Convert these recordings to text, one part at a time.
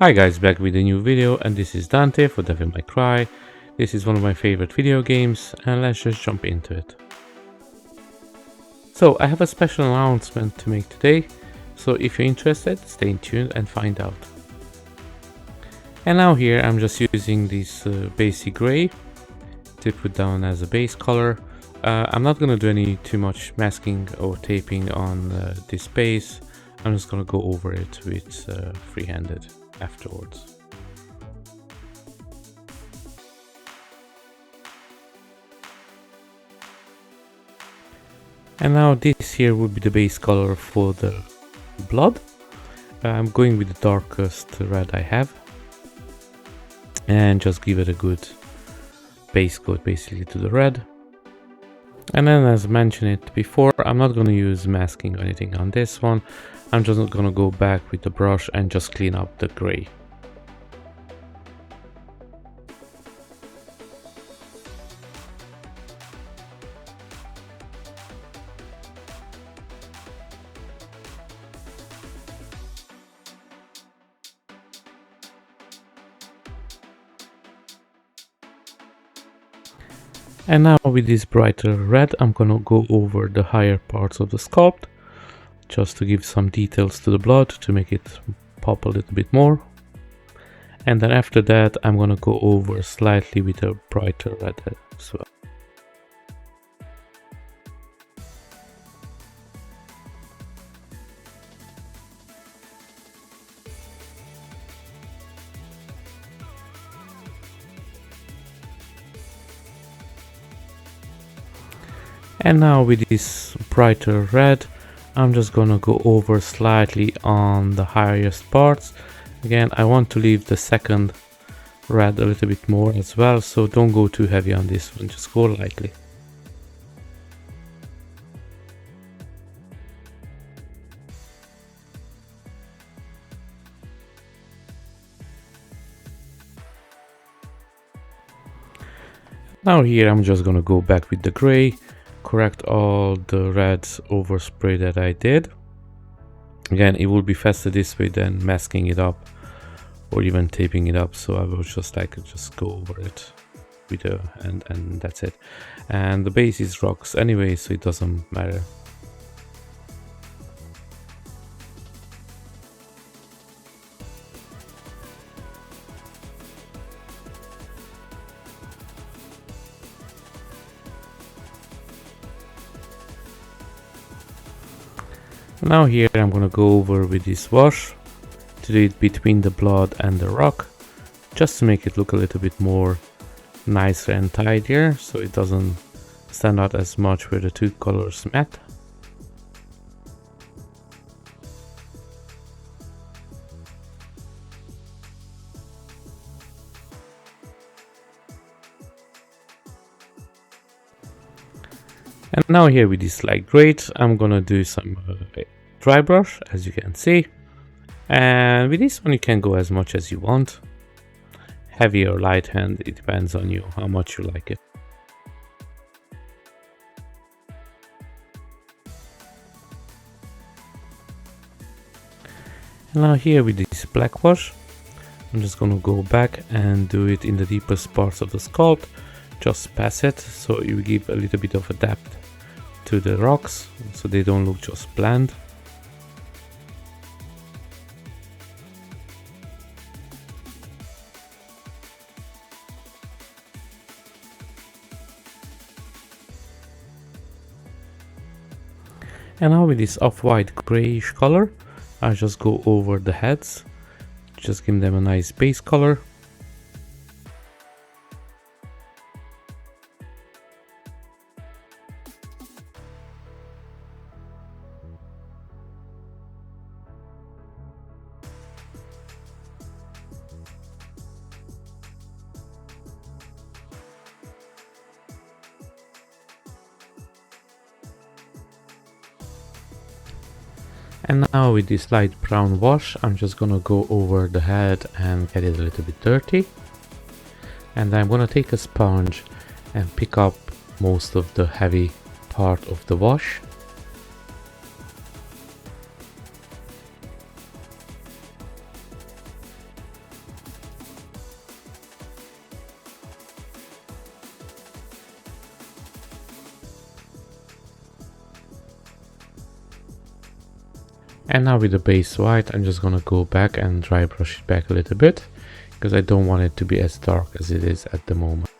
Hi guys, back with a new video, and this is Dante for Devil May Cry. This is one of my favorite video games, and let's just jump into it. So I have a special announcement to make today, so if you're interested, stay tuned and find out. And now here I'm just using this basic gray to put down as a base color. I'm not gonna do any too much masking or taping on this base. I'm just gonna go over it with freehanded afterwards. And now this here would be the base color for the blood. I'm going with the darkest red I have and just give it a good base coat basically to the red. And then, as mentioned it before, I'm not going to use masking or anything on this one. I'm just going to go back with the brush and just clean up the gray. And now with this brighter red, I'm gonna go over the higher parts of the sculpt, just to give some details to the blood, to make it pop a little bit more. And then after that, I'm gonna go over slightly with a brighter red as well. And now with this brighter red, I'm just gonna go over slightly on the highest parts. Again, I want to leave the second red a little bit more as well, so don't go too heavy on this one, just go lightly. Now here I'm just gonna go back with the gray, correct all the red overspray that I did. Again, it will be faster this way than masking it up or even taping it up, so I will just go over it with and that's it. And the base is rocks anyway, so it doesn't matter. Now here I'm gonna go over with this wash to do it between the blood and the rock, just to make it look a little bit more nicer and tidier, so it doesn't stand out as much where the two colors met. And now here with this light gray, I'm gonna do some dry brush, as you can see. And with this one you can go as much as you want. Heavy or light hand, it depends on you, how much you like it. And now here with this black wash, I'm just gonna go back and do it in the deepest parts of the sculpt. Just pass it, so you give a little bit of a depth to the rocks, so they don't look just bland. And now with this off-white grayish color, I just go over the heads, just give them a nice base color. And now with this light brown wash, I'm just gonna go over the head and get it a little bit dirty. And I'm gonna take a sponge and pick up most of the heavy part of the wash. And now with the base white, I'm just gonna go back and dry brush it back a little bit, because I don't want it to be as dark as it is at the moment.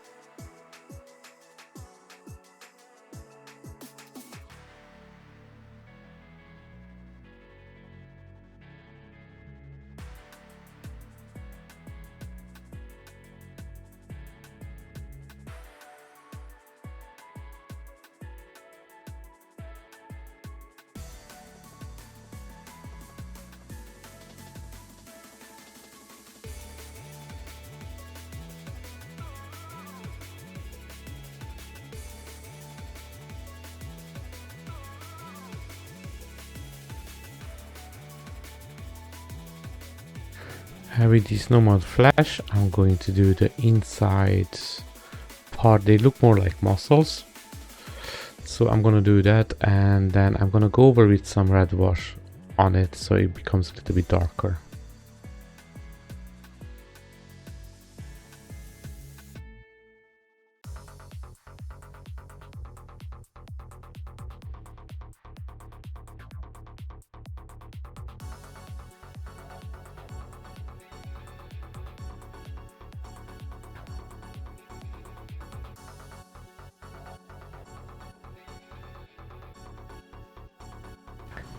With this normal flash, I'm going to do the inside part. They look more like muscles, so I'm gonna do that, and then I'm gonna go over with some red wash on it so it becomes a little bit darker.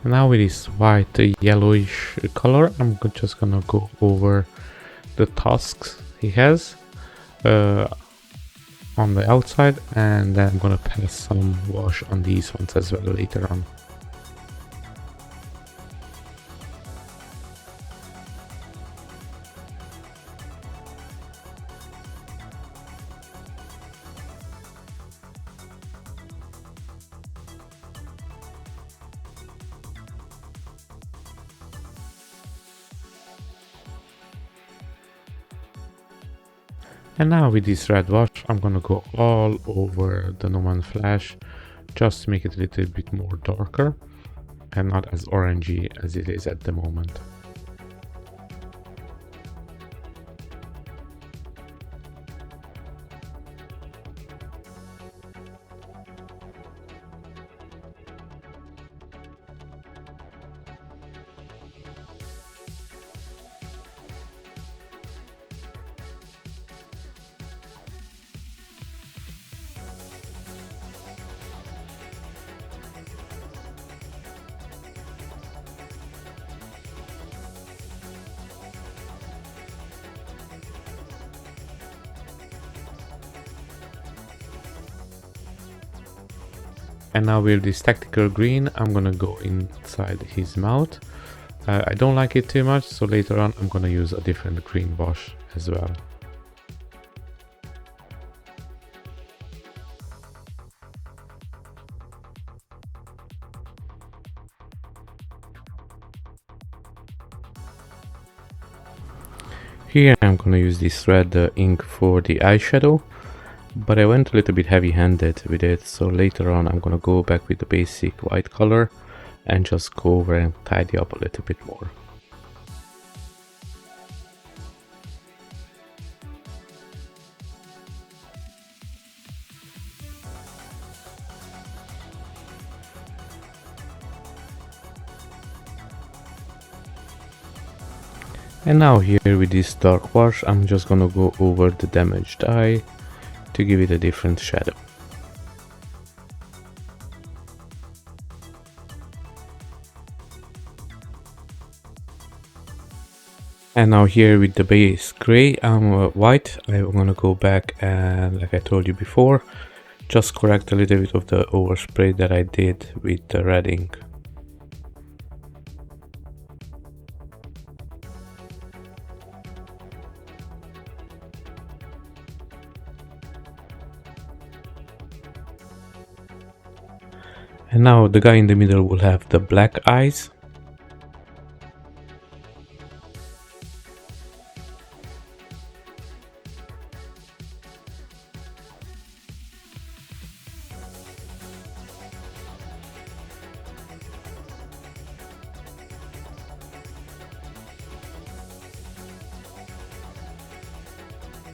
Now with this white yellowish color, I'm just gonna go over the tusks he has on the outside, and then I'm gonna pass some wash on these ones as well later on. And now with this red wash, I'm gonna go all over the Noman Flash, just to make it a little bit more darker and not as orangey as it is at the moment. And now with this tactical green, I'm gonna go inside his mouth. I don't like it too much, so later on I'm gonna use a different green wash as well. Here I'm gonna use this red ink for the eyeshadow, but I went a little bit heavy-handed with it, so later on I'm gonna go back with the basic white color and just go over and tidy up a little bit more. And now here with this dark wash, I'm just gonna go over the damaged eye to give it a different shadow. And now here with the base gray and white, I'm gonna go back and, like I told you before, just correct a little bit of the overspray that I did with the red ink. And now the guy in the middle will have the black eyes.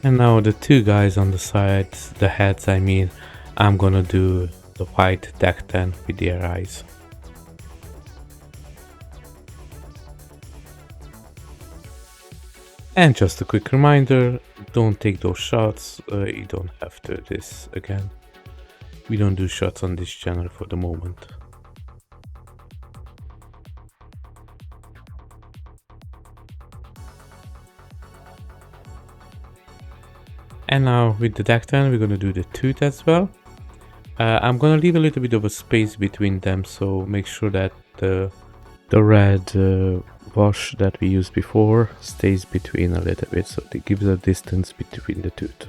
And now the two guys on the sides, the heads I mean, I'm gonna do the white Dante with their eyes. And just a quick reminder, don't take those shots, you don't have to do this again. We don't do shots on this channel for the moment. And now with the Dactyl, we're gonna do the tooth as well. I'm gonna leave a little bit of a space between them, so make sure that the red wash that we used before stays between a little bit, so it gives a distance between the tooth.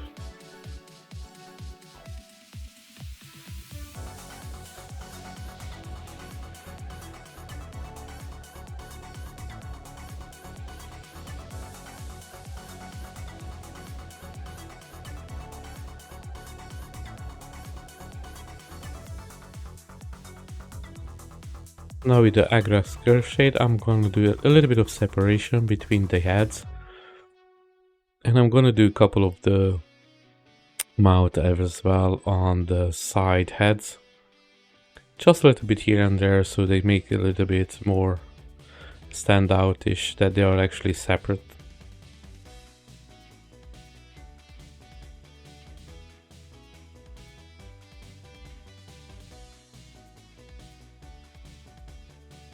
Now with the Agra curve shade, I'm going to do a little bit of separation between the heads. And I'm going to do a couple of the mouth as well on the side heads. Just a little bit here and there, so they make it a little bit more stand out-ish, that they are actually separate.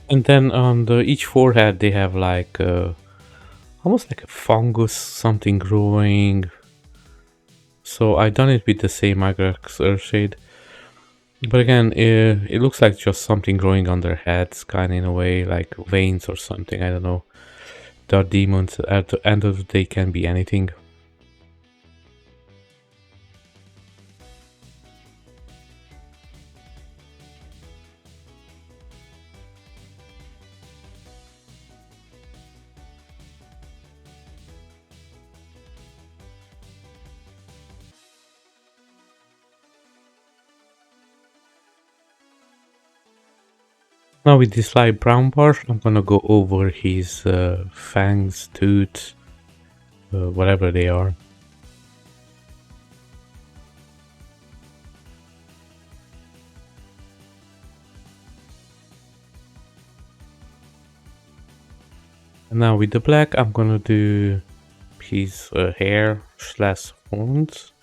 And then on each forehead they have like almost like a fungus, something growing. So I done it with the same Agrax shade, but again it looks like just something growing on their heads, kind of in a way like veins or something. I don't know. They're demons. At the end of the day, can be anything. Now with this light brown brush, I'm gonna go over his fangs, tooth, whatever they are. And now with the black, I'm gonna do his hair slash horns.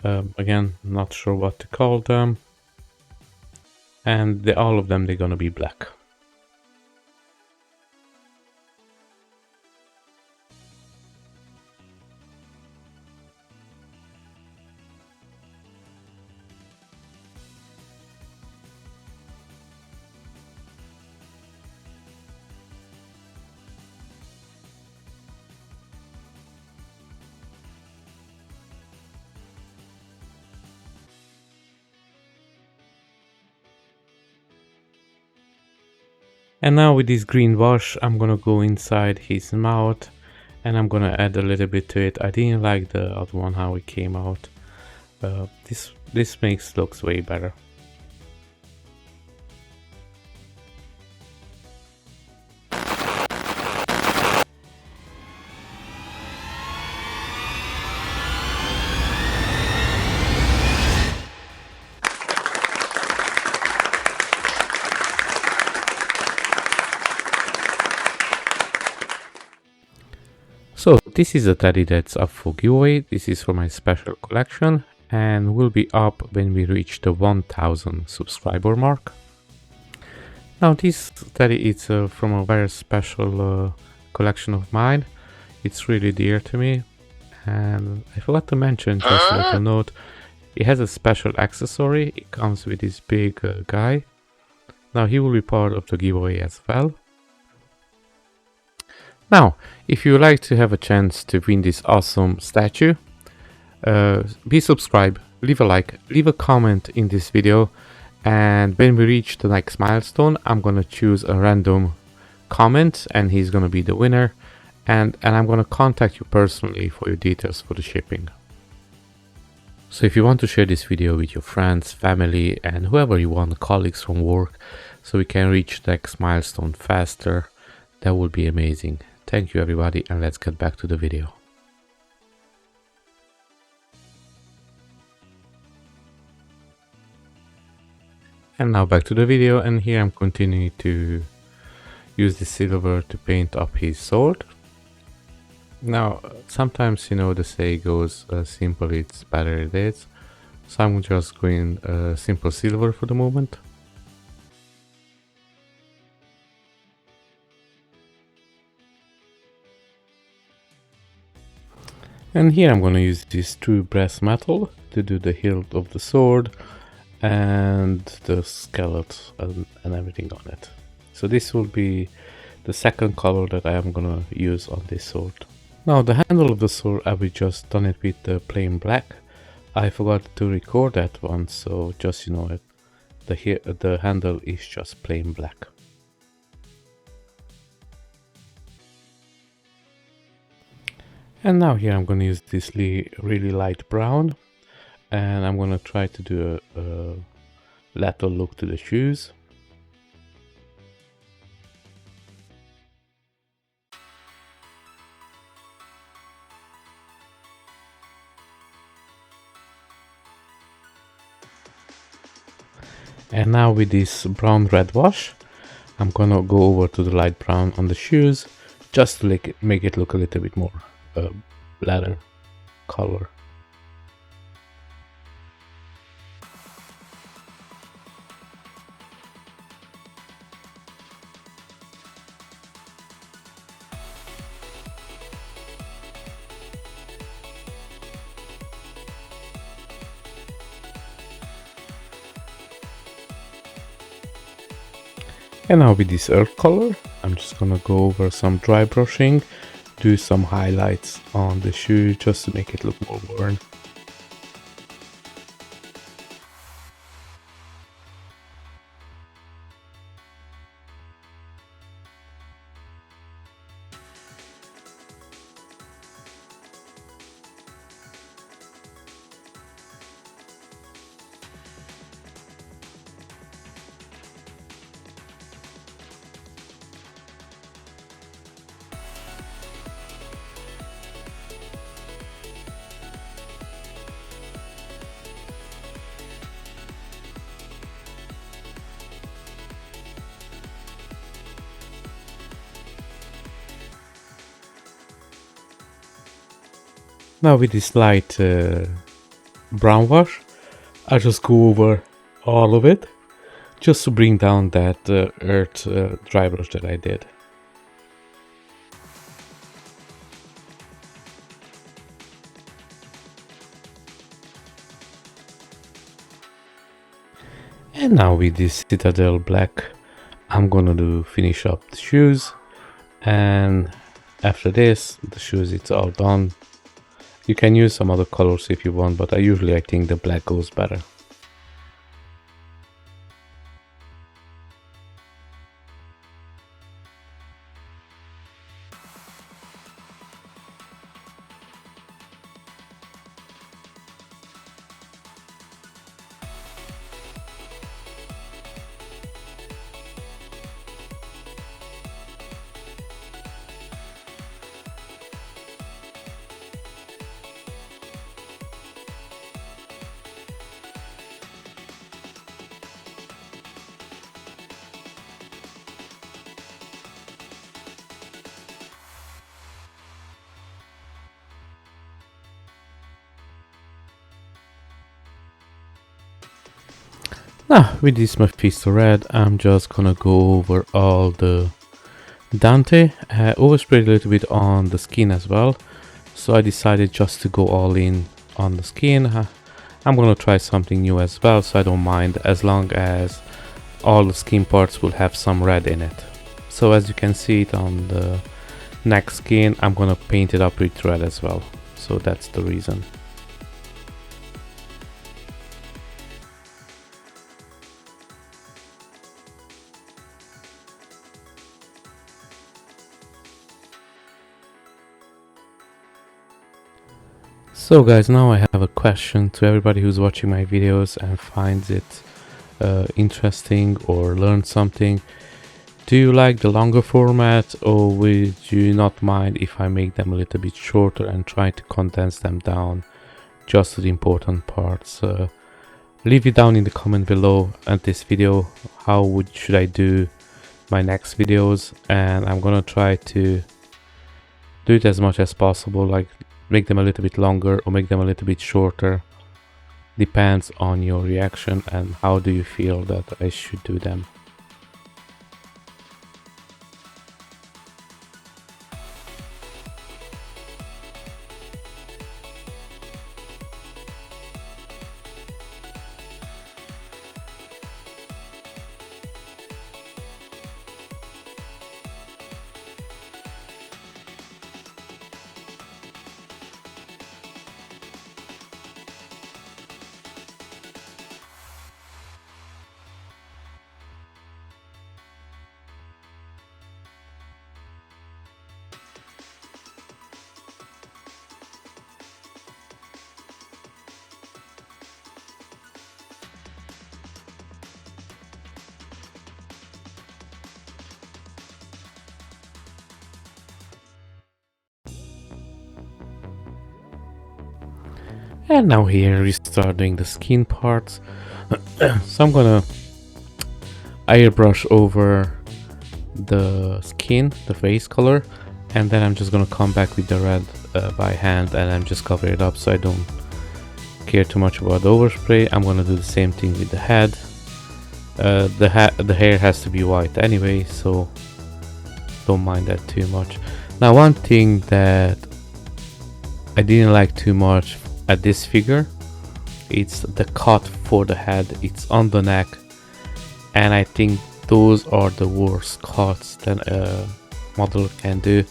Again, not sure what to call them. And all of them, they're gonna be black. And now with this green wash, I'm gonna go inside his mouth and I'm gonna add a little bit to it. I didn't like the other one, how it came out. This makes looks way better. So this is a teddy that's up for giveaway. This is for my special collection and will be up when we reach the 1000 subscriber mark. Now this teddy is from a very special collection of mine. It's really dear to me, and I forgot to mention, just a little note, it has a special accessory. It comes with this big guy. Now he will be part of the giveaway as well. Now, if you would like to have a chance to win this awesome statue, be subscribed, leave a like, leave a comment in this video, and when we reach the next milestone, I'm gonna choose a random comment and he's gonna be the winner, and I'm gonna contact you personally for your details for the shipping. So if you want to share this video with your friends, family, and whoever you want, colleagues from work, so we can reach the next milestone faster, that would be amazing. Thank you everybody, and let's get back to the video. And now back to the video, and here I'm continuing to use the silver to paint up his sword. Now, sometimes, you know, the say goes simple, it's better it is. So I'm just going simple silver for the moment. And here I'm going to use this true brass metal to do the hilt of the sword and the skeleton and everything on it. So this will be the second color that I am going to use on this sword. Now the handle of the sword, I will just done it with the plain black. I forgot to record that one, so just, you know, the handle is just plain black. And now here I'm going to use this really light brown, and I'm going to try to do a lateral look to the shoes. And now with this brown red wash, I'm gonna go over to the light brown on the shoes just to make it look a little bit more leather color. And now with this earth color, I'm just gonna go over some dry brushing, do some highlights on the shoe just to make it look more worn. Now with this light brown wash, I just go over all of it just to bring down that earth dry brush that I did. And now with this Citadel black, I'm gonna finish up the shoes, and after this, the shoes it's all done. You can use some other colors if you want, but I think the black goes better. Now, with this Mephisto red, I'm just gonna go over all the Dante. I oversprayed a little bit on the skin as well, so I decided just to go all in on the skin. I'm gonna try something new as well, so I don't mind as long as all the skin parts will have some red in it. So as you can see it on the neck skin, I'm gonna paint it up with red as well, so that's the reason. So guys, now I have a question to everybody who's watching my videos and finds it interesting or learned something. Do you like the longer format, or would you not mind if I make them a little bit shorter and try to condense them down just to the important parts? Leave it down in the comment below at this video. Should I do my next videos, and I'm gonna try to do it as much as possible, like make them a little bit longer or make them a little bit shorter. Depends on your reaction and how do you feel that I should do them. And now here we start doing the skin parts. So I'm gonna airbrush over the skin, the face color, and then I'm just gonna come back with the red by hand, and I'm just cover it up so I don't care too much about the overspray. I'm gonna do the same thing with the head. The hair has to be white anyway, so don't mind that too much. Now one thing that I didn't like too much at this figure, it's the cut for the head. It's on the neck, and I think those are the worst cuts that a model can do.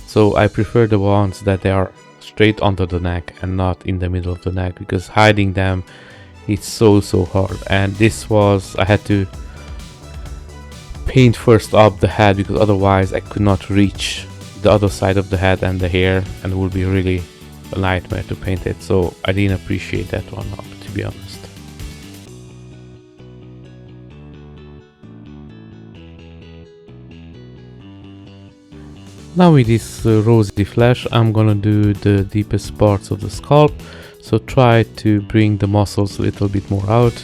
So I prefer the ones that they are straight under the neck and not in the middle of the neck, because hiding them, it's so hard. And this was, I had to paint first up the head because otherwise I could not reach the other side of the head and the hair, and it would be really a nightmare to paint it. So I didn't appreciate that one, to be honest. Now with this rosy flesh, I'm gonna do the deepest parts of the sculpt. So try to bring the muscles a little bit more out,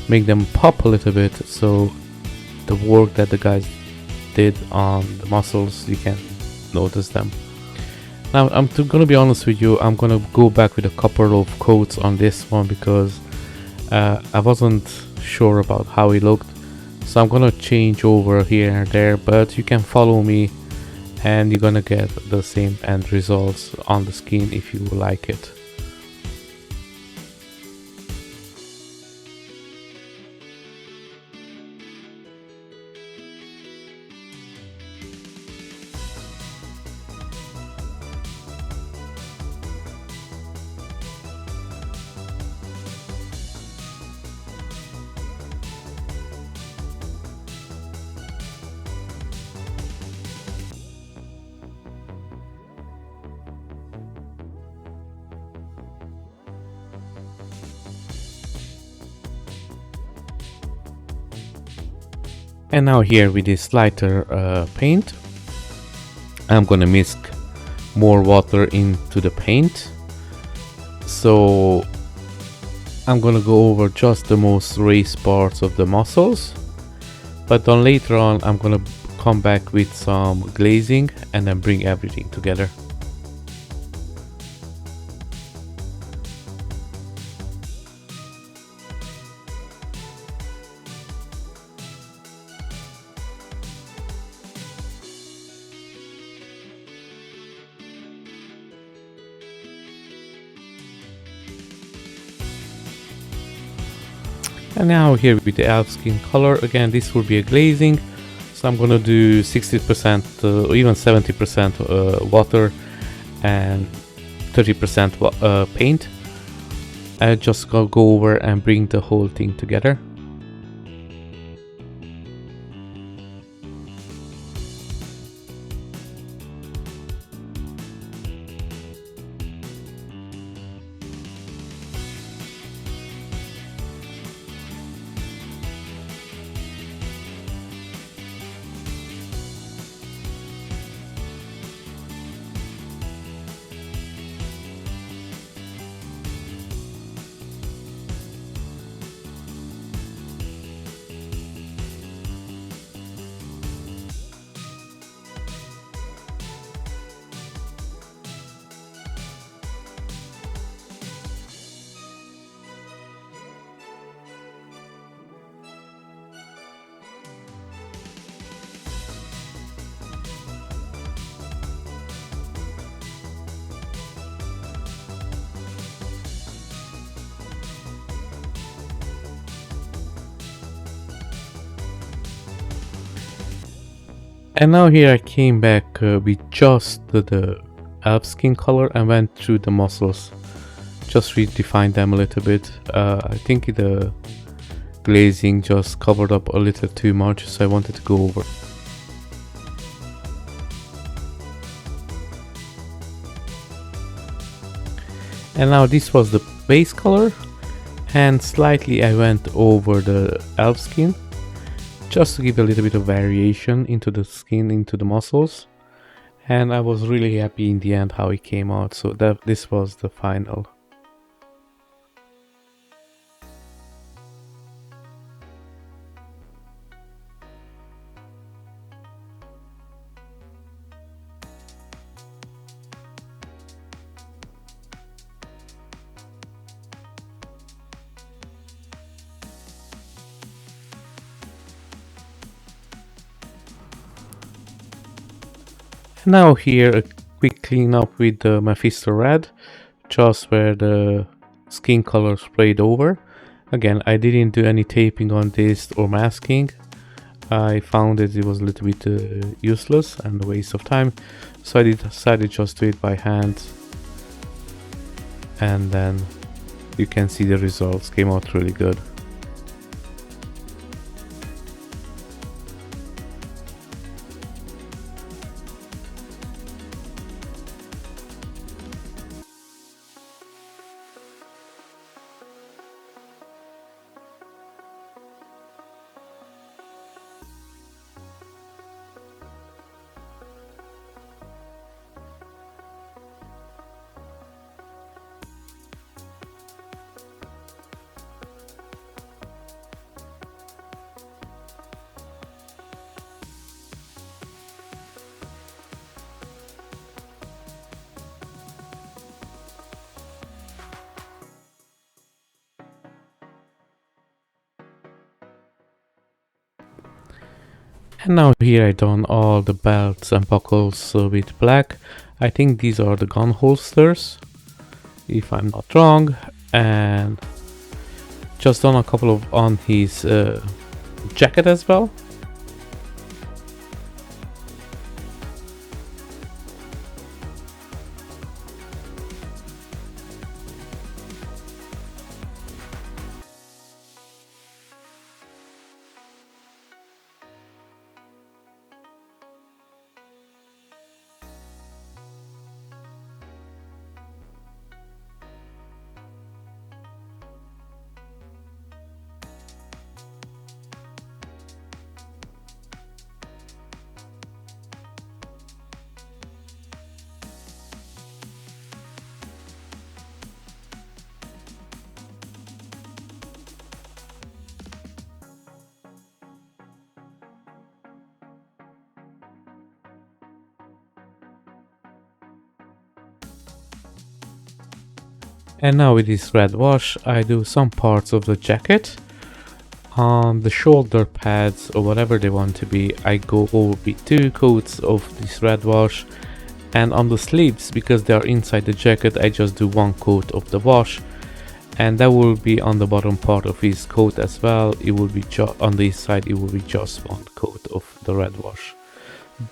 make them pop a little bit, so the work that the guys did on the muscles, you can notice them. Now I'm gonna be honest with you, I'm gonna go back with a couple of coats on this one because I wasn't sure about how it looked. So I'm gonna change over here and there, but you can follow me and you're gonna get the same end results on the skin if you like it. And now here with this lighter paint, I'm gonna mix more water into the paint. So I'm gonna go over just the most raised parts of the muscles, but then later on I'm gonna come back with some glazing and then bring everything together. And now here with the elf skin color, again this will be a glazing, so I'm gonna do 60% or even 70% water and 30% paint. I just gonna go over and bring the whole thing together. And now here I came back with just the elf skin color and went through the muscles. Just redefined them a little bit. I think the glazing just covered up a little too much, so I wanted to go over. And now this was the base color, and slightly I went over the elf skin just to give a little bit of variation into the skin, into the muscles. And I was really happy in the end how it came out, so this was the final. Now here a quick cleanup with the Mephisto Red, just where the skin color sprayed over. Again, I didn't do any taping on this or masking. I found that it was a little bit useless and a waste of time, so I decided just to do it by hand, and then you can see the results came out really good. And now here I done all the belts and buckles with black. I think these are the gun holsters, if I'm not wrong, and just done a couple of on his jacket as well. And now with this red wash, I do some parts of the jacket. On the shoulder pads or whatever they want to be, I go over with 2 coats of this red wash, and on the sleeves, because they are inside the jacket, I just do 1 coat of the wash, and that will be on the bottom part of his coat as well. It will be on this side, it will be just 1 coat of the red wash.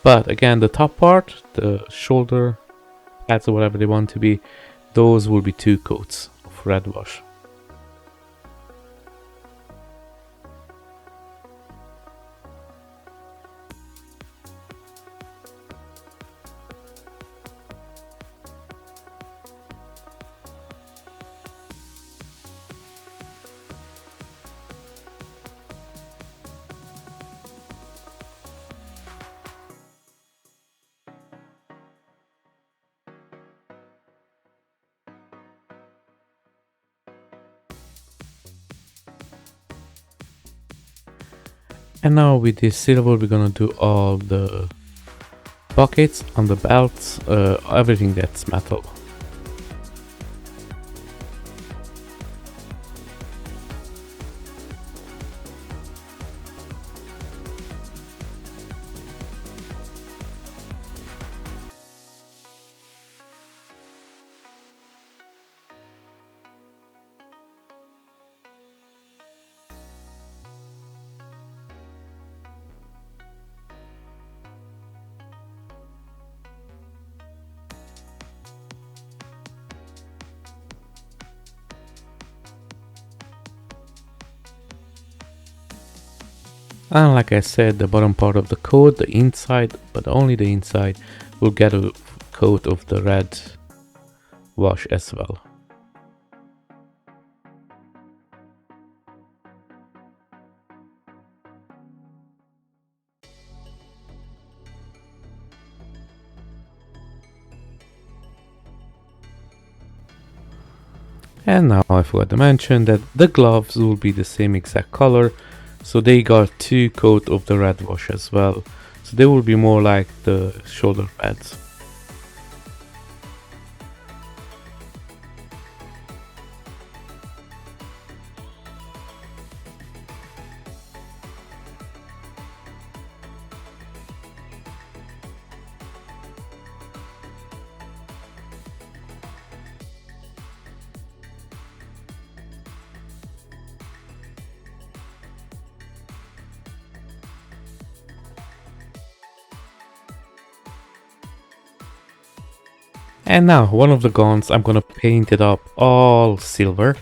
But again, the top part, the shoulder pads or whatever they want to be, those will be 2 coats of red wash. And now with this silver, we're gonna do all the pockets on the belts, everything that's metal. And like I said, the bottom part of the coat, the inside, but only the inside, will get a coat of the red wash as well. And now I forgot to mention that the gloves will be the same exact color, so they got 2 coat of the red wash as well, so they will be more like the shoulder pads. And now one of the guns, I'm gonna paint it up all silver.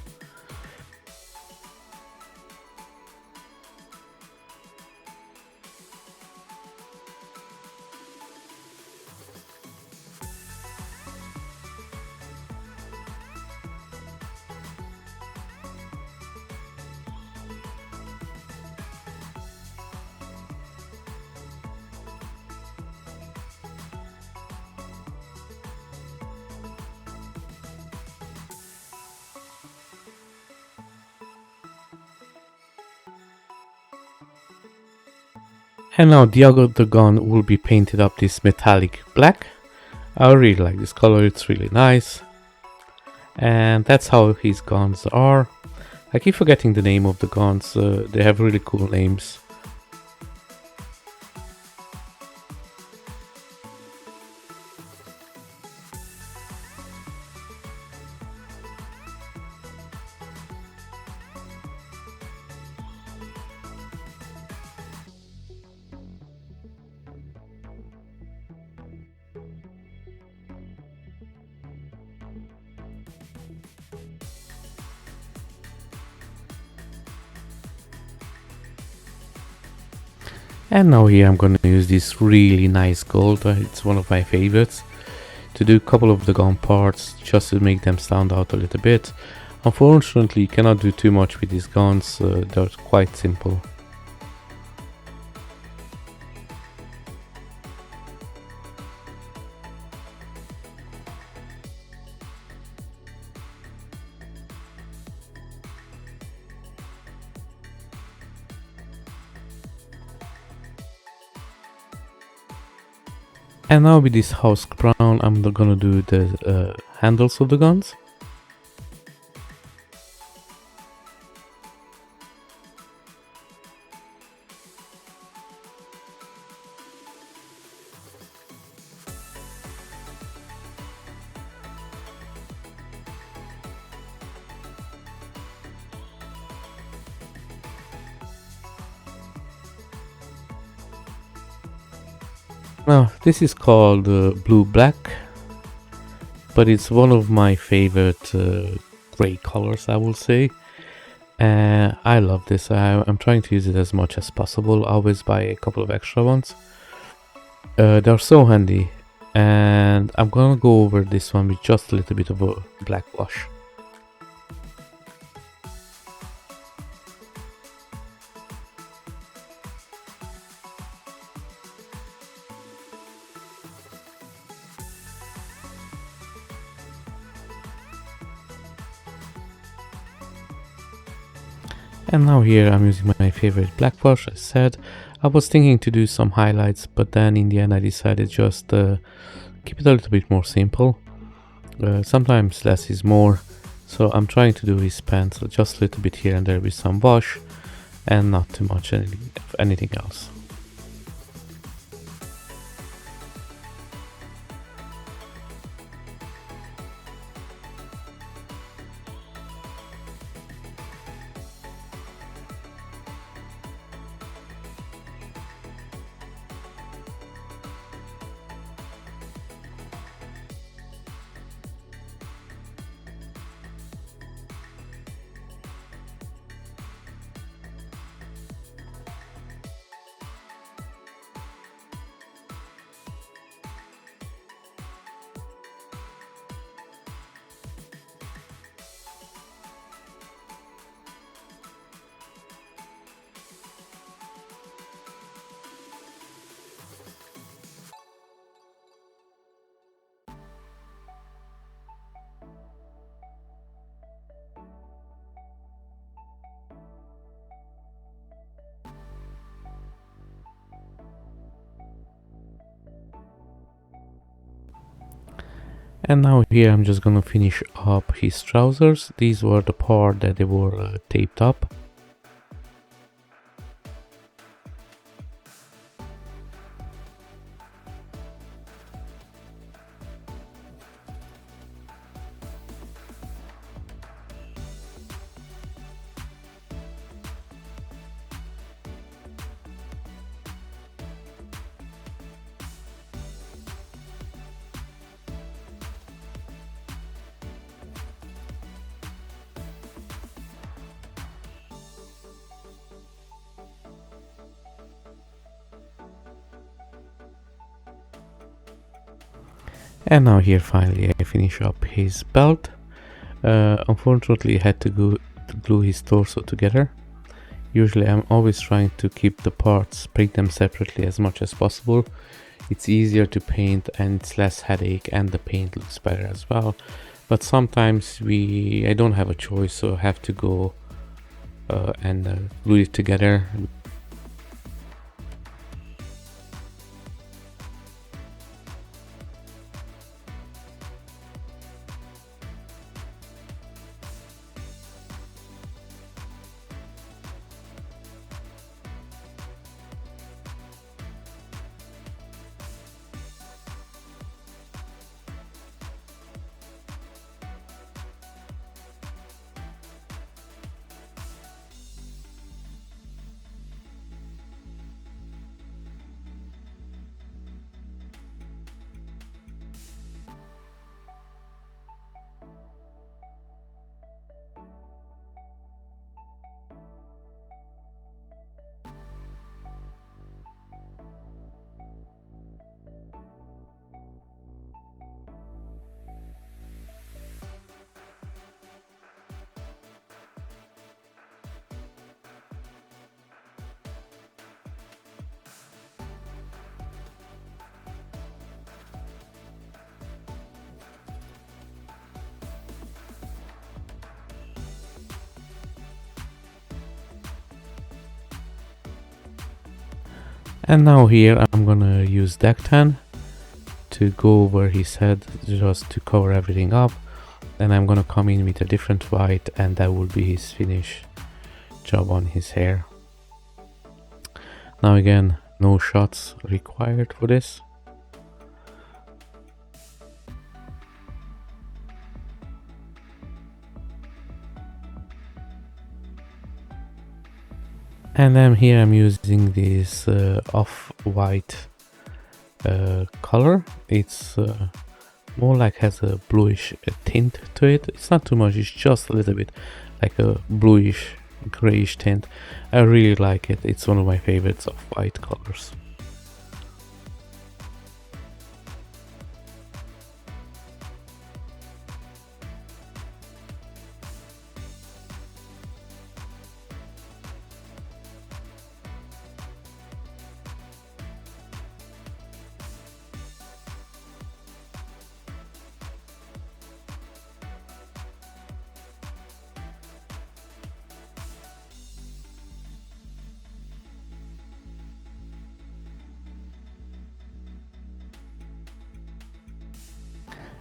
And now the other gun will be painted up this metallic black. I really like this color, it's really nice. And that's how his guns are. I keep forgetting the name of the guns, they have really cool names. And now here I'm gonna use this really nice gold, it's one of my favorites, to do a couple of the gun parts, just to make them stand out a little bit. Unfortunately, you cannot do too much with these guns, they're quite simple. And now with this house brown, I'm gonna do the handles of the guns. Now this is called blue black, but it's one of my favorite gray colors, I will say. I love this. I'm trying to use it as much as possible. I always buy a couple of extra ones. They're so handy, and I'm gonna go over this one with just a little bit of a black wash. And now here I'm using my favorite black wash. As I said, I was thinking to do some highlights, but then in the end I decided just keep it a little bit more simple. Sometimes less is more, so I'm trying to do his pants just a little bit here and there with some wash, and not too much anything else. And now here I'm just gonna finish up his trousers. These were the part that they were taped up. And now here finally I finish up his belt. Unfortunately I had to glue his torso together. Usually I'm always trying to keep the parts, print them separately as much as possible. It's easier to paint and it's less headache and the paint looks better as well. But sometimes I don't have a choice, so I have to go and glue it together. And now here I'm gonna use deck 10 to go over his head, just to cover everything up. And I'm gonna come in with a different white, and that will be his finish job on his hair. Now again, no shots required for this. And then here I'm using this off-white color. It's more like has a bluish tint to it. It's not too much, it's just a little bit like a bluish grayish tint. I really like it. It's one of my favorites of white colors.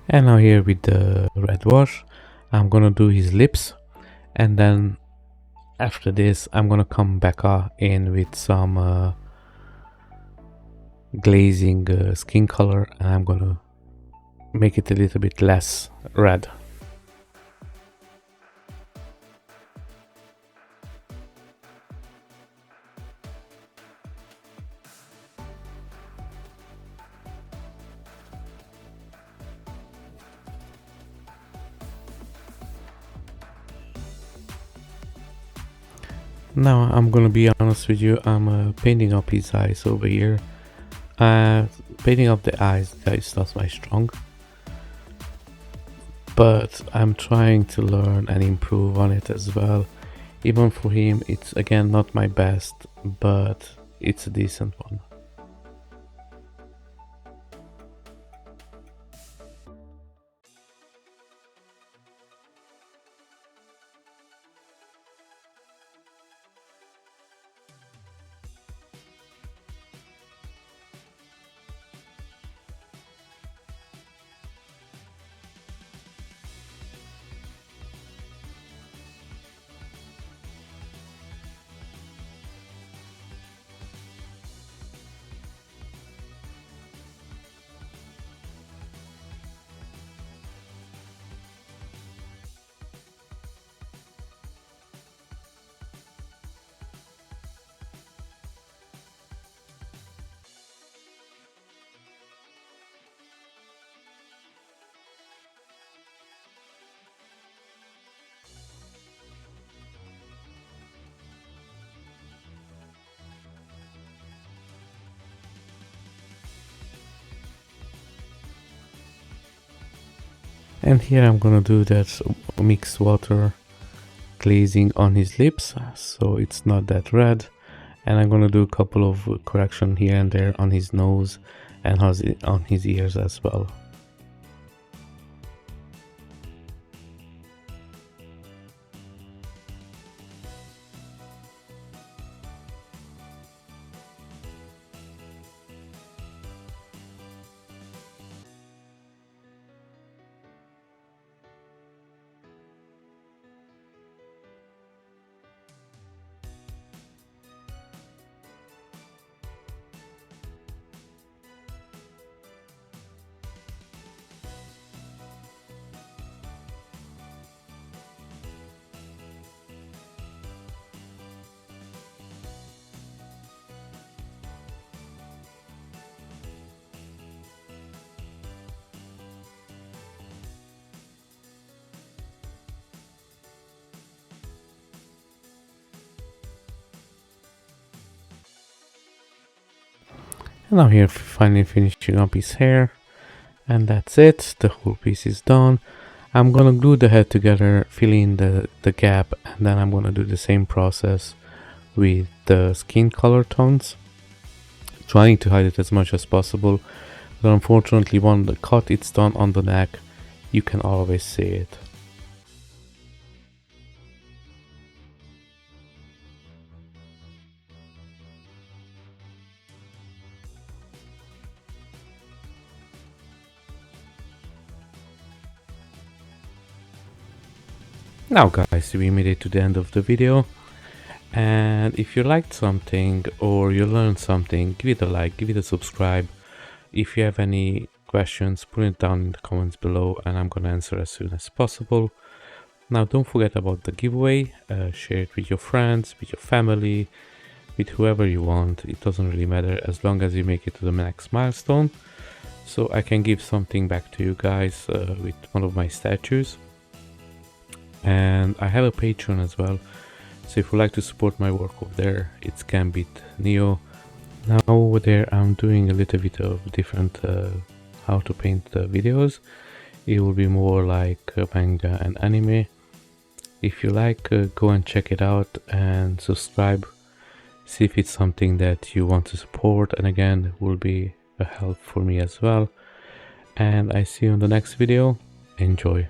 And now here with the red wash, I'm gonna do his lips, and then after this I'm gonna come back in with some glazing skin color, and I'm gonna make it a little bit less red. Now I'm gonna be honest with you, I'm painting up his eyes over here. Painting up the eyes, that is not my strong, but I'm trying to learn and improve on it as well. Even for him, it's again not my best, but it's a decent one. And here I'm gonna do that mixed water glazing on his lips, so it's not that red. And I'm gonna do a couple of correction here and there on his nose and on his ears as well. And now here finally finishing up his hair, and that's it, the whole piece is done. I'm gonna glue the head together, fill in the gap, and then I'm gonna do the same process with the skin color tones, trying to hide it as much as possible, but unfortunately when the cut is done on the neck, you can always see it. Now guys, we made it to the end of the video, and if you liked something or you learned something, give it a like, give it a subscribe. If you have any questions, put it down in the comments below and I'm gonna answer as soon as possible. Now don't forget about the giveaway, share it with your friends, with your family, with whoever you want. It doesn't really matter as long as you make it to the next milestone, so I can give something back to you guys with one of my statues. And I have a Patreon as well, so if you like to support my work over there, it's Gambit Neo. Now over there I'm doing a little bit of different how to paint videos. It will be more like manga and anime. If you like, go and check it out and subscribe, see if it's something that you want to support, and again it will be a help for me as well. And I see you in the next video. Enjoy.